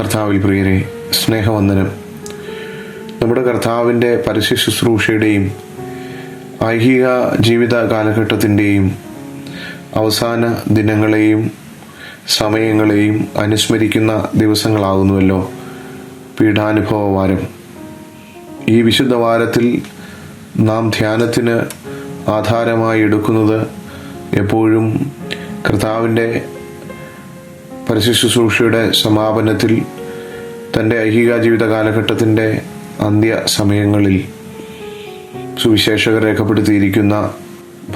കർത്താവിൽ പ്രിയരെ, സ്നേഹവന്ദനം. നമ്മുടെ കർത്താവിൻ്റെ പരസ്യ ശുശ്രൂഷയുടെയും ഐഹിക ജീവിത കാലഘട്ടത്തിൻ്റെയും അവസാന ദിനങ്ങളെയും സമയങ്ങളെയും അനുസ്മരിക്കുന്ന ദിവസങ്ങളാകുന്നുവല്ലോ പീഠാനുഭവ വാരം. ഈ വിശുദ്ധ വാരത്തിൽ നാം ധ്യാനത്തിന് ആധാരമായി എടുക്കുന്നത് എപ്പോഴും കർത്താവിൻ്റെ പരസ്യ ശുശ്രൂഷയുടെ സമാപനത്തിൽ തൻ്റെ ഐഹിക ജീവിത കാലഘട്ടത്തിൻ്റെ അന്ത്യ സമയങ്ങളിൽ സുവിശേഷകർ രേഖപ്പെടുത്തിയിരിക്കുന്ന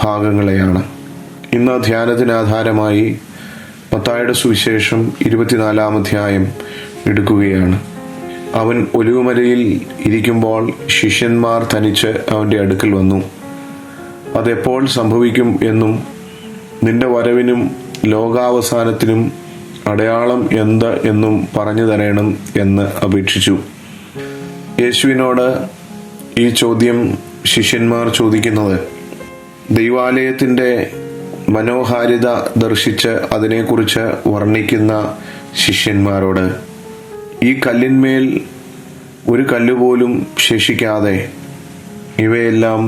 ഭാഗങ്ങളെയാണ്. ഇന്ന് ധ്യാനത്തിന് ആധാരമായി മത്തായിയുടെ സുവിശേഷം 24-ാം അധ്യായം എടുക്കുകയാണ്. അവൻ ഒലിവുമലയിൽ ഇരിക്കുമ്പോൾ ശിഷ്യന്മാർ തനിച്ച് അവൻ്റെ അടുക്കൽ വന്നു. അതെപ്പോൾ സംഭവിക്കും എന്നും നിന്റെ വരവിനും ലോകാവസാനത്തിനും അടയാളം എന്ത് എന്നും പറഞ്ഞു തരണം എന്ന് അപേക്ഷിച്ചു. യേശുവിനോട് ഈ ചോദ്യം ശിഷ്യന്മാർ ചോദിക്കുന്നത് ദൈവാലയത്തിൻ്റെ മനോഹാരിത ദർശിച്ച് അതിനെക്കുറിച്ച് വർണ്ണിക്കുന്ന ശിഷ്യന്മാരോട്, ഈ കല്ലിന്മേൽ ഒരു കല്ലുപോലും ശേഷിക്കാതെ ഇവയെല്ലാം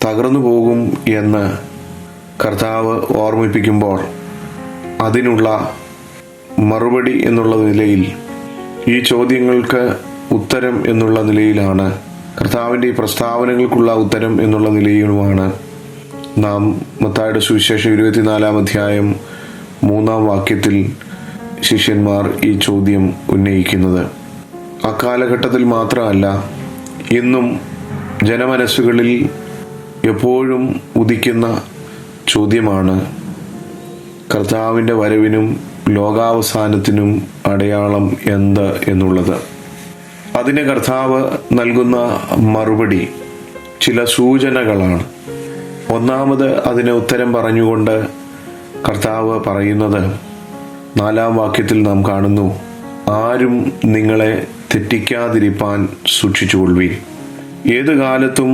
തകർന്നു പോകും എന്ന് കർത്താവ് ഓർമ്മിപ്പിക്കുമ്പോൾ അതിനുള്ള മറുപടി എന്നുള്ള നിലയിൽ, ഈ ചോദ്യങ്ങൾക്ക് ഉത്തരം എന്നുള്ള നിലയിലാണ്, കർത്താവിൻ്റെ ഈ പ്രസ്താവനകൾക്കുള്ള ഉത്തരം എന്നുള്ള നിലയിലുമാണ് നാം മത്തായിയുടെ സുവിശേഷം 24-ാം അധ്യായം 3-ാം വാക്യത്തിൽ ശിഷ്യന്മാർ ഈ ചോദ്യം ഉന്നയിക്കുന്നത്. അക്കാലഘട്ടത്തിൽ മാത്രമല്ല, ഇന്നും ജനമനസ്സുകളിൽ എപ്പോഴും ഉദിക്കുന്ന ചോദ്യമാണ് കർത്താവിൻ്റെ വരവിനും ലോകാവസാനത്തിനും അടയാളം എന്ത് എന്നുള്ളത്. അതിന് കർത്താവ് നൽകുന്ന മറുപടി ചില സൂചനകളാണ്. ഒന്നാമത് അതിന് ഉത്തരം പറഞ്ഞുകൊണ്ട് കർത്താവ് പറയുന്നത് 4-ാം വാക്യത്തിൽ നാം കാണുന്നു, ആരും നിങ്ങളെ തെറ്റിക്കാതിരിപ്പാൻ സൂക്ഷിച്ചുകൊള്ളുവിൻ. ഏതു കാലത്തും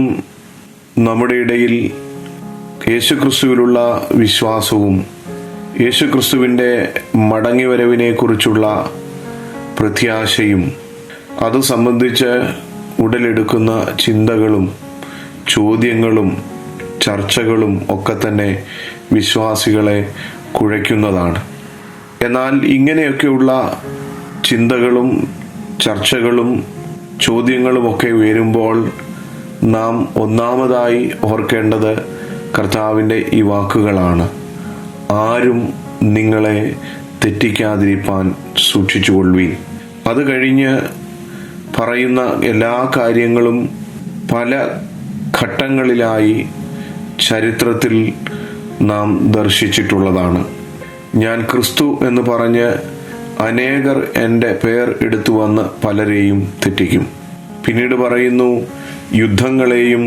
നമ്മുടെ ഇടയിൽ യേശുക്രിസ്തുവിലുള്ള വിശ്വാസവും യേശുക്രിസ്തുവിൻ്റെ മടങ്ങിവരവിനെക്കുറിച്ചുള്ള പ്രത്യാശയും അത് സംബന്ധിച്ച് ഉടലെടുക്കുന്ന ചിന്തകളും ചോദ്യങ്ങളും ചർച്ചകളും ഒക്കെ തന്നെ വിശ്വാസികളെ കുഴയ്ക്കുന്നതാണ്. എന്നാൽ ഇങ്ങനെയൊക്കെയുള്ള ചിന്തകളും ചർച്ചകളും ചോദ്യങ്ങളുമൊക്കെ വരുമ്പോൾ നാം ഒന്നാമതായി ഓർക്കേണ്ടത് കർത്താവിൻ്റെ ഈ വാക്കുകളാണ്, ആരും നിങ്ങളെ തെറ്റിക്കാതിരിപ്പാൻ സൂക്ഷിച്ചുകൊള്ളുവിൻ. അത് കഴിഞ്ഞ് പറയുന്ന എല്ലാ കാര്യങ്ങളും പല ഘട്ടങ്ങളിലായി ചരിത്രത്തിൽ നാം ദർശിച്ചിട്ടുള്ളതാണ്. ഞാൻ ക്രിസ്തു എന്ന് പറഞ്ഞ് അനേകർ എൻ്റെ പേർ എടുത്തു വന്ന് പലരെയും തെറ്റിക്കും. പിന്നീട് പറയുന്നു, യുദ്ധങ്ങളെയും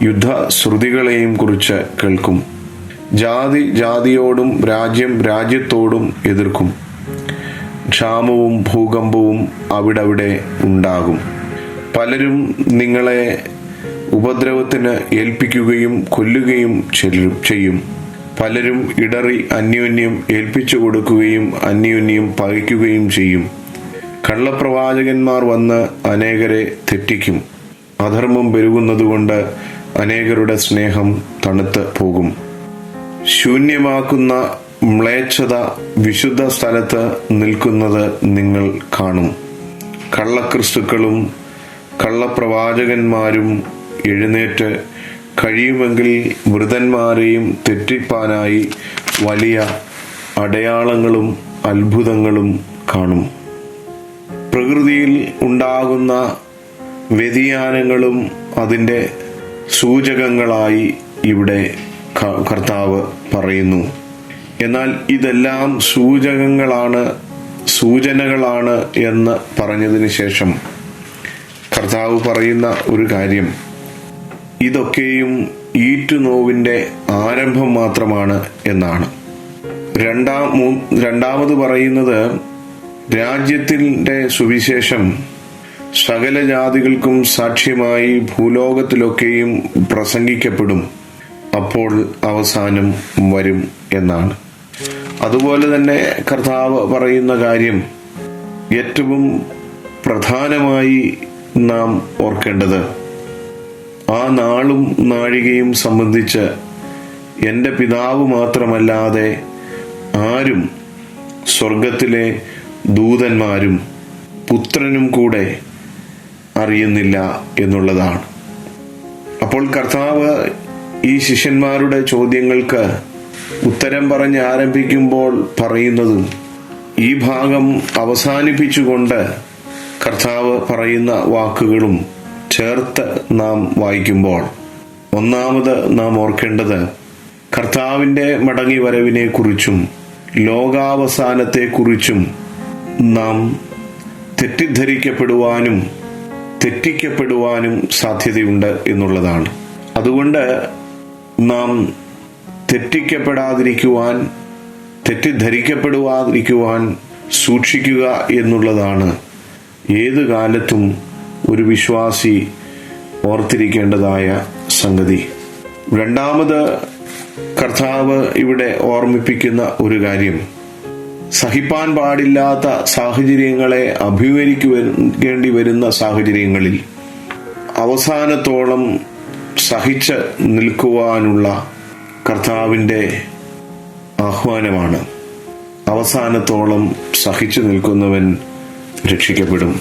യുദ്ധശ്രുതികളെയും കുറിച്ച് കേൾക്കും. ജാതി ജാതിയോടും രാജ്യം രാജ്യത്തോടും എതിർക്കും. ക്ഷാമവും ഭൂകമ്പവും അവിടവിടെ ഉണ്ടാകും. പലരും നിങ്ങളെ ഉപദ്രവത്തിന് ഏൽപ്പിക്കുകയും കൊല്ലുകയും ചെയ്യും. പലരും ഇടറി അന്യോന്യം ഏൽപ്പിച്ചു കൊടുക്കുകയും അന്യോന്യം പകയ്ക്കുകയും ചെയ്യും. കള്ളപ്രവാചകന്മാർ വന്ന് അനേകരെ തെറ്റിക്കും. അധർമ്മം പെരുകുന്നതുകൊണ്ട് അനേകരുടെ സ്നേഹം തണുത്ത് പോകും. ശൂന്യമാക്കുന്ന മ്ലേച്ഛത വിശുദ്ധ സ്ഥലത്ത് നിൽക്കുന്നത് നിങ്ങൾ കാണും. കള്ളക്രിസ്തുക്കളും കള്ളപ്രവാചകന്മാരും എഴുന്നേറ്റ് കഴിയുമെങ്കിൽ മൃതന്മാരെയും തെറ്റിപ്പാനായി വലിയ അടയാളങ്ങളും അത്ഭുതങ്ങളും കാണും. പ്രകൃതിയിൽ ഉണ്ടാകുന്ന വ്യതിയാനങ്ങളും അതിൻ്റെ സൂചകങ്ങളായി ഇവിടെ കർത്താവ് പറയുന്നു. എന്നാൽ ഇതെല്ലാം സൂചനകളാണ് എന്ന് പറഞ്ഞതിന് ശേഷം കർത്താവ് പറയുന്ന ഒരു കാര്യം, ഇതൊക്കെയും ഈറ്റുനോവിൻ്റെ ആരംഭം മാത്രമാണ് എന്നാണ്. രണ്ടാമത് പറയുന്നത്, രാജ്യത്തിൻ്റെ സുവിശേഷം സകല ജാതികൾക്കും സാക്ഷ്യമായി ഭൂലോകത്തിലൊക്കെയും പ്രസംഗിക്കപ്പെടും, അപ്പോൾ അവസാനം വരും എന്നാണ്. അതുപോലെ തന്നെ കർത്താവ് പറയുന്ന കാര്യം, ഏറ്റവും പ്രധാനമായി നാം ഓർക്കേണ്ടത്, ആ നാളും നാഴികയും സംബന്ധിച്ച് എൻ്റെ പിതാവ് മാത്രമല്ലാതെ ആരും, സ്വർഗത്തിലെ ദൂതന്മാരും പുത്രനും കൂടെ അറിയുന്നില്ല എന്നുള്ളതാണ്. അപ്പോൾ കർത്താവ് ഈ ശിഷ്യന്മാരുടെ ചോദ്യങ്ങൾക്ക് ഉത്തരം പറഞ്ഞ് ആരംഭിക്കുമ്പോൾ പറയുന്നതും ഈ ഭാഗം അവസാനിപ്പിച്ചുകൊണ്ട് കർത്താവ് പറയുന്ന വാക്കുകളും ചേർത്ത് നാം വായിക്കുമ്പോൾ, ഒന്നാമത് നാം ഓർക്കേണ്ടത് കർത്താവിൻ്റെ മടങ്ങിവരവിനെ കുറിച്ചും ലോകാവസാനത്തെക്കുറിച്ചും നാം തെറ്റിക്കപ്പെടുവാനും സാധ്യതയുണ്ട് എന്നുള്ളതാണ്. അതുകൊണ്ട് നാം തെറ്റിദ്ധരിക്കപ്പെടാതിരിക്കുവാൻ സൂക്ഷിക്കുക എന്നുള്ളതാണ് ഏതു കാലത്തും ഒരു വിശ്വാസി ഓർത്തിരിക്കേണ്ടതായ സംഗതി. രണ്ടാമത് കർത്താവ് ഇവിടെ ഓർമ്മിപ്പിക്കുന്ന ഒരു കാര്യം, സഹിപ്പാൻ പാടില്ലാത്ത സാഹചര്യങ്ങളെ അഭിമുഖീകരിക്കേണ്ടി വരുന്ന സാഹചര്യങ്ങളിൽ അവസാനത്തോളം സഹിച്ച് നിൽക്കുവാനുള്ള കർത്താവിൻ്റെ ആഹ്വാനമാണ്. അവസാനത്തോളം സഹിച്ചു നിൽക്കുന്നവൻ രക്ഷിക്കപ്പെടും.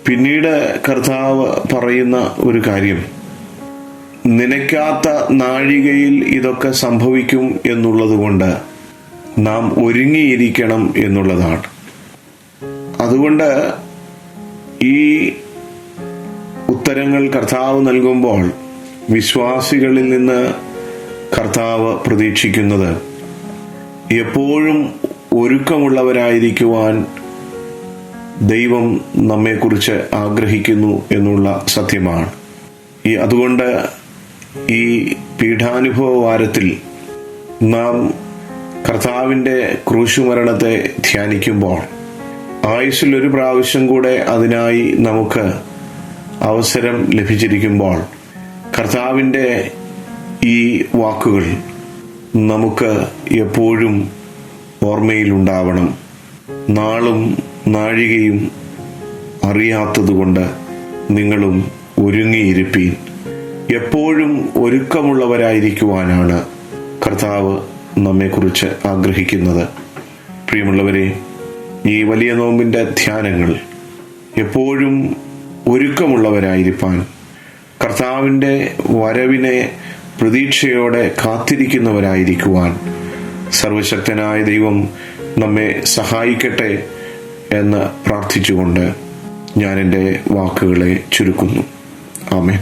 പിന്നീട് കർത്താവ് പറയുന്ന ഒരു കാര്യം, നനയ്ക്കാത്ത നാഴികയിൽ ഇതൊക്കെ സംഭവിക്കും എന്നുള്ളതുകൊണ്ട് നാം ഒരുങ്ങിയിരിക്കണം എന്നുള്ളതാണ്. അതുകൊണ്ട് ഈ ഉത്തരങ്ങൾ കർത്താവ് നൽകുമ്പോൾ വിശ്വാസികളിൽ നിന്ന് കർത്താവ് പ്രതീക്ഷിക്കുന്നത് എപ്പോഴും ഒരുക്കമുള്ളവരായിരിക്കുവാൻ ദൈവം നമ്മെക്കുറിച്ച് ആഗ്രഹിക്കുന്നു എന്നുള്ള സത്യമാണ്. അതുകൊണ്ട് ഈ പീഠാനുഭവ വാരത്തിൽ നാം കർത്താവിൻ്റെ ക്രൂശുമരണത്തെ ധ്യാനിക്കുമ്പോൾ ആയുസ്സിൽ ഒരു പ്രാവശ്യം കൂടെ അതിനായി നമുക്ക് അവസരം ലഭിച്ചിരിക്കുമ്പോൾ കർത്താവിൻ്റെ ഈ വാക്കുകൾ നമുക്ക് എപ്പോഴും ഓർമ്മയിലുണ്ടാവണം. നാളും നാഴികയും അറിയാത്തതുകൊണ്ട് നിങ്ങളും ഒരുങ്ങിയിരിപ്പീൻ. എപ്പോഴും ഒരുക്കമുള്ളവരായിരിക്കുവാനാണ് കർത്താവ് നമ്മെക്കുറിച്ച് ആഗ്രഹിക്കുന്നത്. പ്രിയമുള്ളവരെ, ഈ വലിയ നോമ്പിൻ്റെ ധ്യാനങ്ങൾ എപ്പോഴും ഒരുക്കമുള്ളവരായിരിക്കാൻ, കർത്താവിൻ്റെ വരവിനെ പ്രതീക്ഷയോടെ കാത്തിരിക്കുന്നവരായിരിക്കുവാൻ സർവശക്തനായ ദൈവം നമ്മെ സഹായിക്കട്ടെ എന്ന് പ്രാർത്ഥിച്ചുകൊണ്ട് ഞാൻ എൻ്റെ വാക്കുകളെ ചുരുക്കുന്നു. ആമേൻ.